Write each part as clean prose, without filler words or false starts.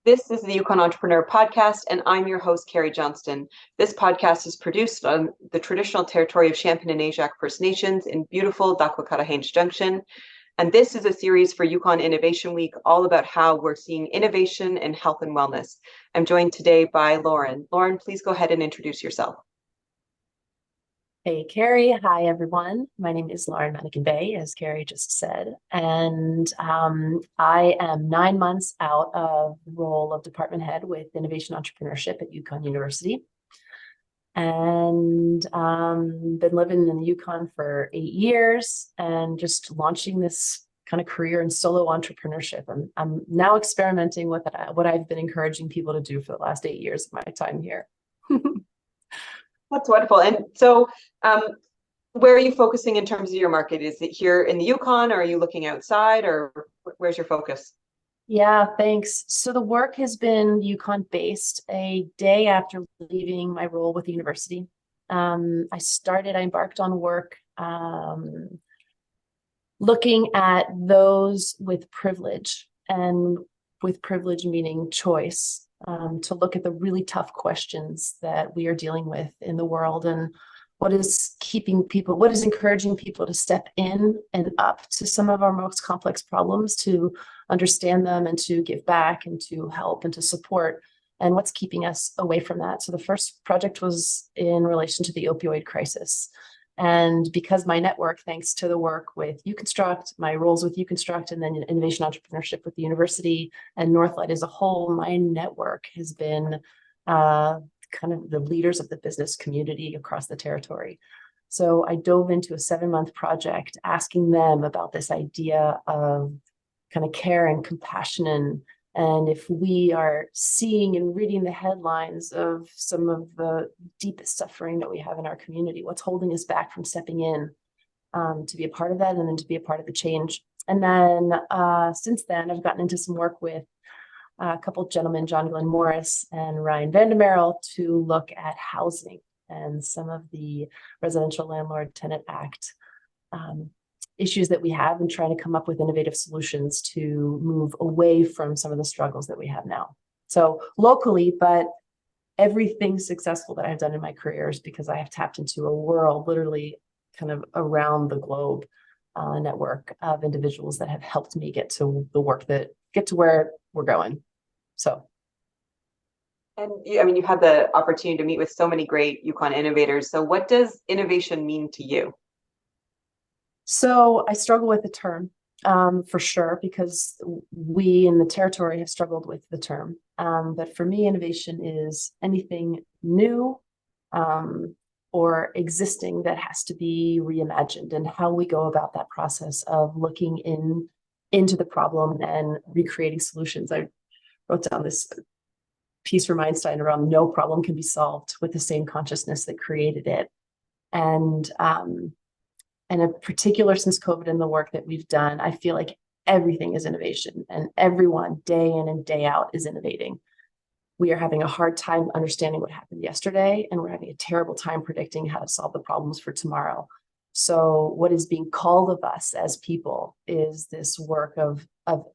This is the Yukon Entrepreneur Podcast, and I'm your host, Carrie Johnston. This podcast is produced on the traditional territory of Champagne and Ajax First Nations in beautiful Dakwakata-Haines Junction. And this is a series for Yukon Innovation Week, all about how we're seeing innovation in health and wellness. I'm joined today by Lauren. Lauren, please go ahead and introduce yourself. Hey, Carrie. Hi, everyone. My name is Lauren Manekin Beille, as Carrie just said. And I am 9 months out of the role of department head with innovation entrepreneurship at Yukon University. And been living in the Yukon for 8 years and just launching this kind of career in solo entrepreneurship. I'm now experimenting with what I've been encouraging people to do for the last 8 years of my time here. That's wonderful. And so where are you focusing in terms of your market? Is it here in the Yukon, or are you looking outside, or where's your focus? Yeah, thanks. So the work has been Yukon based. A day after leaving my role with the university, I embarked on work looking at those with privilege, and with privilege meaning choice. To look at the really tough questions that we are dealing with in the world, and what is encouraging people to step in and up to some of our most complex problems, to understand them and to give back and to help and to support, and what's keeping us away from that. So the first project was in relation to the opioid crisis. And because my network, thanks to the work with UConstruct, my roles with UConstruct, and then innovation entrepreneurship with the university and Northlight as a whole, my network has been kind of the leaders of the business community across the territory. So I dove into a 7-month project asking them about this idea of kind of care and compassion, and if we are seeing and reading the headlines of some of the deepest suffering that we have in our community, what's holding us back from stepping in to be a part of that, and then to be a part of the change. And then since then, I've gotten into some work with a couple of gentlemen, John Glenn Morris and Ryan Vandermeerel, to look at housing and some of the Residential Landlord Tenant Act issues that we have, and trying to come up with innovative solutions to move away from some of the struggles that we have now. So locally, but everything successful that I've done in my career is because I have tapped into a world, literally kind of around the globe, network of individuals that have helped me get to where we're going. So. And you had the opportunity to meet with so many great Yukon innovators. So what does innovation mean to you? So I struggle with the term for sure, because we in the territory have struggled with the term. But for me, innovation is anything new or existing that has to be reimagined, and how we go about that process of looking into the problem and recreating solutions. I wrote down this piece from Einstein around no problem can be solved with the same consciousness that created it. And in particular, since COVID and the work that we've done, I feel like everything is innovation, and everyone day in and day out is innovating. We are having a hard time understanding what happened yesterday, and we're having a terrible time predicting how to solve the problems for tomorrow. So what is being called of us as people is this work of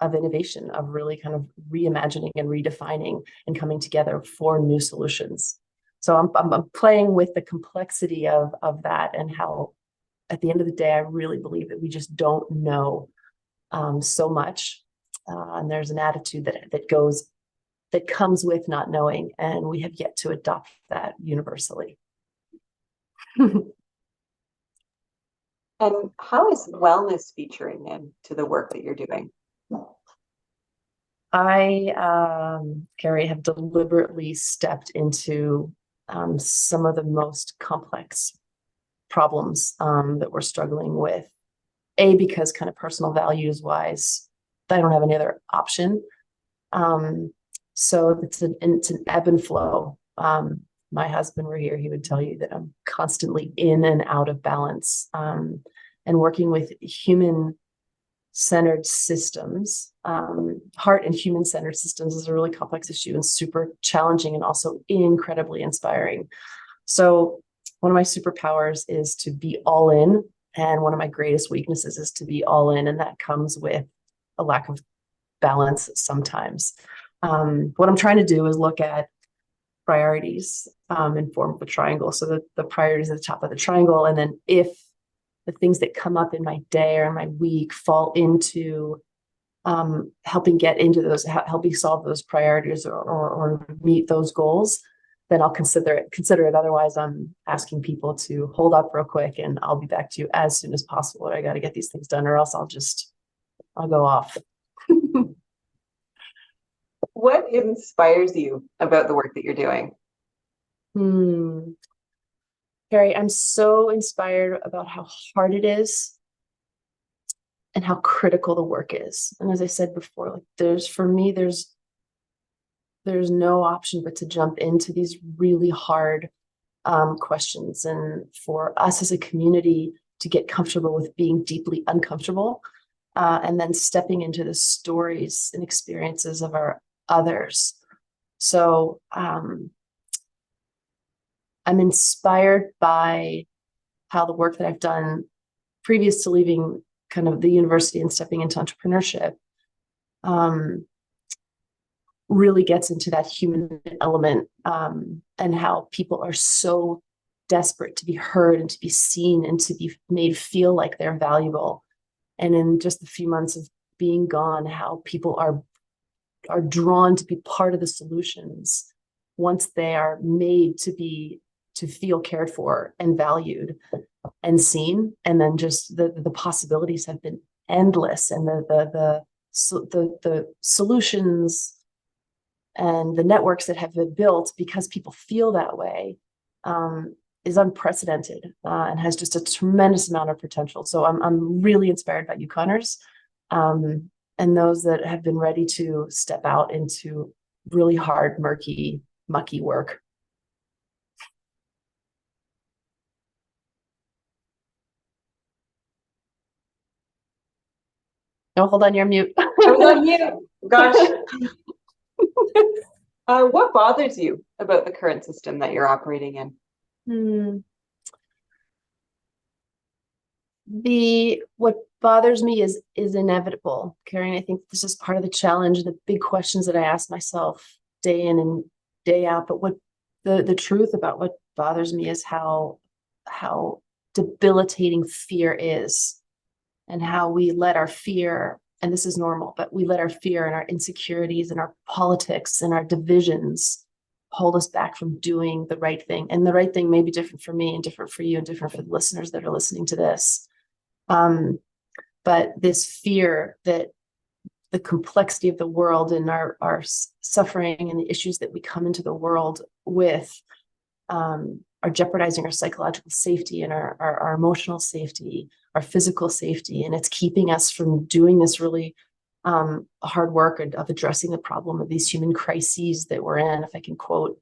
innovation, of really kind of reimagining and redefining and coming together for new solutions. So I'm playing with the complexity of that, and how at the end of the day, I really believe that we just don't know so much. And there's an attitude that comes with not knowing, and we have yet to adopt that universally. And how is wellness featuring into the work that you're doing? I, Carrie, have deliberately stepped into some of the most complex problems that we're struggling with, because kind of personal values wise, I don't have any other option. So it's an ebb and flow. My husband were here, he would tell you that I'm constantly in and out of balance, and working with human-centered systems. Heart and human-centered systems is a really complex issue, and super challenging, and also incredibly inspiring. So one of my superpowers is to be all in, and one of my greatest weaknesses is to be all in, and that comes with a lack of balance sometimes. What I'm trying to do is look at priorities in form of a triangle. So the priorities at the top of the triangle. And then if the things that come up in my day or in my week fall into helping get into those, helping solve those priorities or meet those goals, then I'll consider it. Otherwise, I'm asking people to hold up real quick and I'll be back to you as soon as possible. I got to get these things done or else I'll go off. What inspires you about the work that you're doing? Carrie, I'm so inspired about how hard it is and how critical the work is. And as I said before, like there's no option but to jump into these really hard questions. And for us as a community to get comfortable with being deeply uncomfortable, and then stepping into the stories and experiences of our others. So I'm inspired by how the work that I've done previous to leaving kind of the university and stepping into entrepreneurship really gets into that human element, and how people are so desperate to be heard and to be seen and to be made feel like they're valuable. And in just a few months of being gone, how people are drawn to be part of the solutions once they are made to feel cared for and valued and seen. And then just the possibilities have been endless, and the solutions and the networks that have been built because people feel that way is unprecedented, and has just a tremendous amount of potential. So I'm really inspired by Yukoners, and those that have been ready to step out into really hard, murky, mucky work. No, hold on, you're mute. I was on mute. Gosh. What bothers you about the current system that you're operating in? What bothers me is inevitable, Karen. I think this is part of the challenge, the big questions that I ask myself day in and day out. But what the truth about what bothers me is how debilitating fear is, and how we let our fear, and this is normal, but we let our fear and our insecurities and our politics and our divisions hold us back from doing the right thing. And the right thing may be different for me and different for you and different for the listeners that are listening to this. But this fear that the complexity of the world and our suffering and the issues that we come into the world with are jeopardizing our psychological safety and our emotional safety, our physical safety. And it's keeping us from doing this really hard work of addressing the problem of these human crises that we're in, if I can quote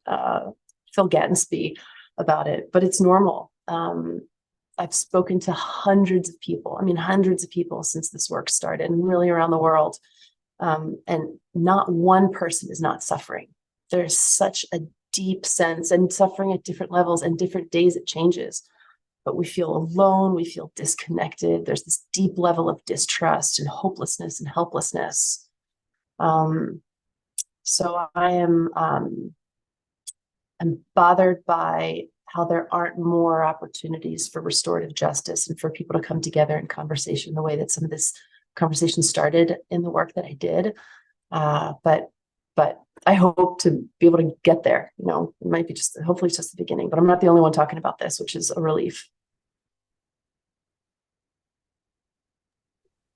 Phil Gattensby about it. But it's normal. I've spoken to hundreds of people since this work started, and really around the world. And not one person is not suffering. There's such a deep sense, and suffering at different levels and different days it changes. But we feel alone, we feel disconnected. There's this deep level of distrust and hopelessness and helplessness. So I'm bothered by how there aren't more opportunities for restorative justice and for people to come together in conversation the way that some of this conversation started in the work that I did. But I hope to be able to get there. You know, it might be hopefully it's just the beginning, but I'm not the only one talking about this, which is a relief.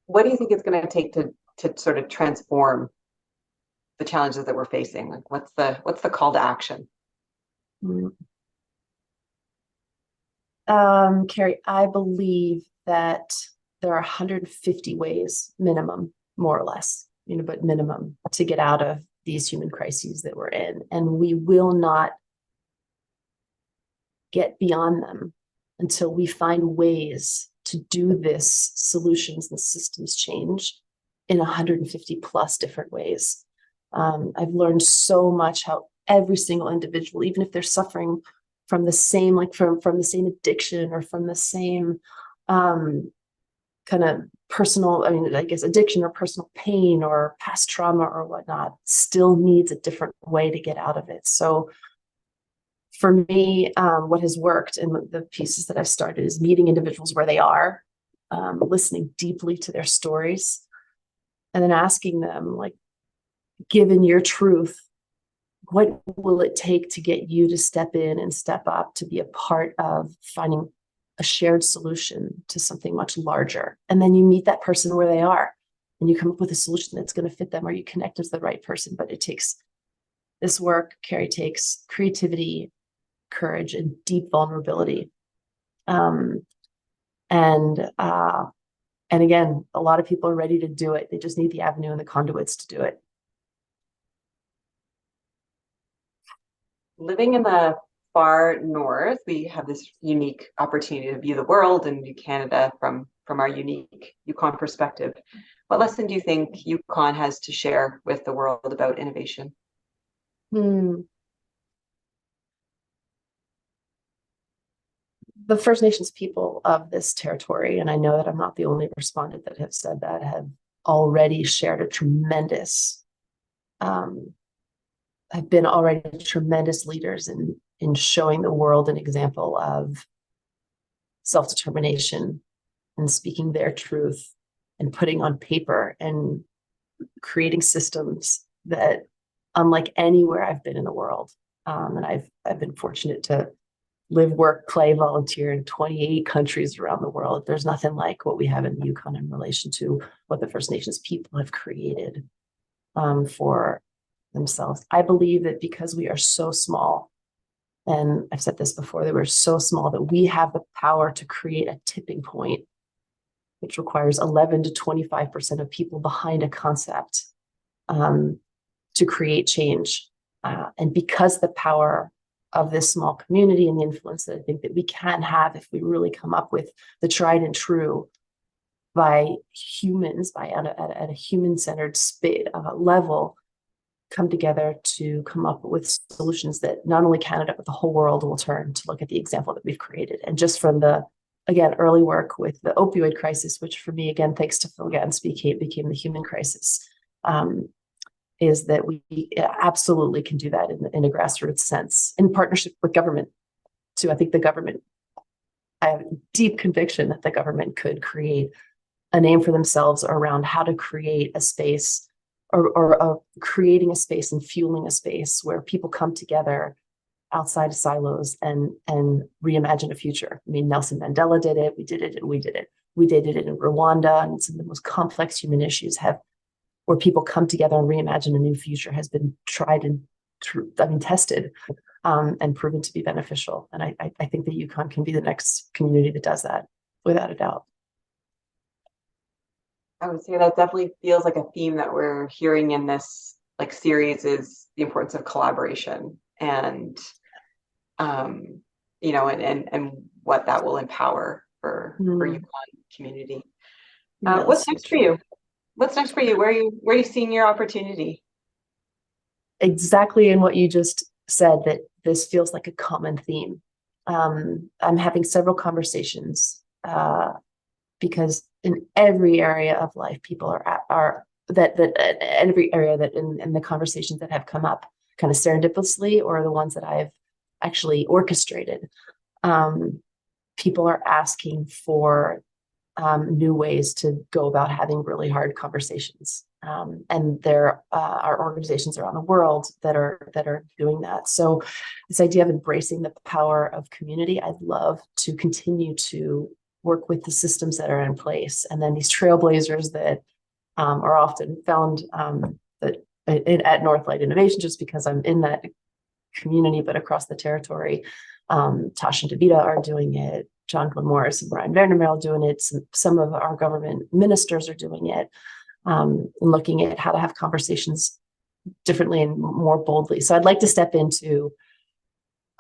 What do you think it's going to take to sort of transform the challenges that we're facing? Like, what's the call to action? Carrie, I believe that there are 150 ways minimum, more or less, but minimum, to get out of these human crises that we're in. And we will not get beyond them until we find ways to do this solutions and systems change in 150 plus different ways. I've learned so much how every single individual, even if they're suffering from the same, from the same addiction or from the same kind of personal, I mean, I guess addiction or personal pain or past trauma or whatnot, still needs a different way to get out of it. So for me, what has worked in the pieces that I've started is meeting individuals where they are, listening deeply to their stories, and then asking them, like, given your truth, what will it take to get you to step in and step up to be a part of finding a shared solution to something much larger? And then you meet that person where they are and you come up with a solution that's going to fit them, or you connect with the right person. But it takes this work, Carrie, takes creativity, courage, and deep vulnerability. And again, a lot of people are ready to do it. They just need the avenue and the conduits to do it. Living in the far north, we have this unique opportunity to view the world and view Canada from our unique Yukon perspective. What lesson do you think Yukon has to share with the world about innovation? The First Nations people of this territory, and I know that I'm not the only respondent that have said that, have already shared a tremendous, have been already tremendous leaders in showing the world an example of self-determination and speaking their truth and putting on paper and creating systems that, unlike anywhere I've been in the world, and I've been fortunate to live, work, play, volunteer in 28 countries around the world. There's nothing like what we have in the Yukon in relation to what the First Nations people have created for themselves. I believe that because we are so small, and I've said this before, that we're so small that we have the power to create a tipping point, which requires 11 to 25% of people behind a concept to create change. And because the power of this small community and the influence that I think that we can have if we really come up with the tried and true by humans, at a human-centered level, come together to come up with solutions that not only Canada, but the whole world will turn to look at the example that we've created. And just from the, again, early work with the opioid crisis, which for me, again, thanks to Phil Gans, became the human crisis, is that we absolutely can do that in a grassroots sense, in partnership with government too. I think the government, I have deep conviction that the government could create a name for themselves around how to create a space or creating a space and fueling a space where people come together outside of silos and reimagine a future. I mean, Nelson Mandela did it. We did it, and we did it. We did it in Rwanda, and some of the most complex human issues where people come together and reimagine a new future has been tried and tested and proven to be beneficial. And I think the Yukon can be the next community that does that, without a doubt. I would say that definitely feels like a theme that we're hearing in this series, is the importance of collaboration and and what that will empower for Yukon community. What's next for you? What's next for you? Where are you seeing your opportunity? Exactly in what you just said, that this feels like a common theme. I'm having several conversations because in every area of life, people are that every area that in the conversations that have come up kind of serendipitously, or the ones that I've actually orchestrated, people are asking for new ways to go about having really hard conversations. And there are organizations around the world that are doing that. So this idea of embracing the power of community, I'd love to continue to work with the systems that are in place. And then these trailblazers that are often found at Northlight Innovation, just because I'm in that community, but across the territory. Tosh and Davida are doing it. John Glenn Morris and Brian Vandermeer are doing it. Some of our government ministers are doing it, and looking at how to have conversations differently and more boldly. So I'd like to step into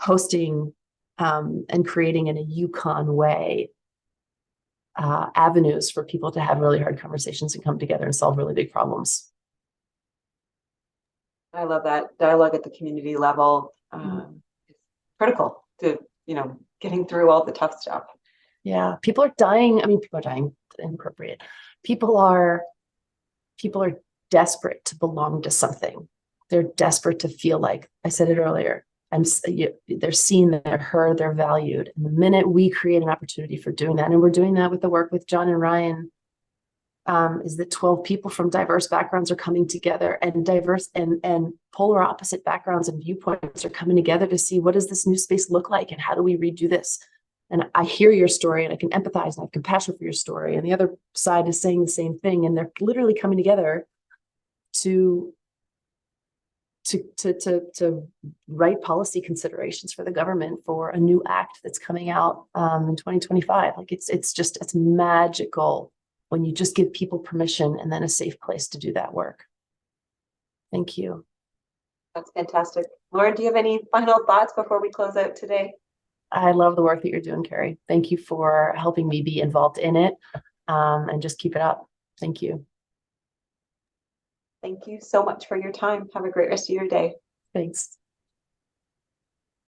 hosting and creating in a Yukon way avenues for people to have really hard conversations and come together and solve really big problems. I love that. Dialogue at the community level is critical to getting through all the tough stuff. Yeah. People are dying. I mean, people are dying, inappropriate. People are desperate to belong to something. They're desperate to feel like, I said it earlier, they're seen, they're heard, they're valued. And the minute we create an opportunity for doing that, and we're doing that with the work with John and Ryan, is that 12 people from diverse backgrounds are coming together, and diverse and polar opposite backgrounds and viewpoints are coming together to see, what does this new space look like, and how do we redo this? And I hear your story and I can empathize and I have compassion for your story. And the other side is saying the same thing. And they're literally coming together to write policy considerations for the government for a new act that's coming out in 2025. Like it's magical when you just give people permission and then a safe place to do that work. Thank you. That's fantastic. Lauren, do you have any final thoughts before we close out today? I love the work that you're doing, Carrie. Thank you for helping me be involved in it, and just keep it up. Thank you. Thank you so much for your time. Have a great rest of your day. Thanks.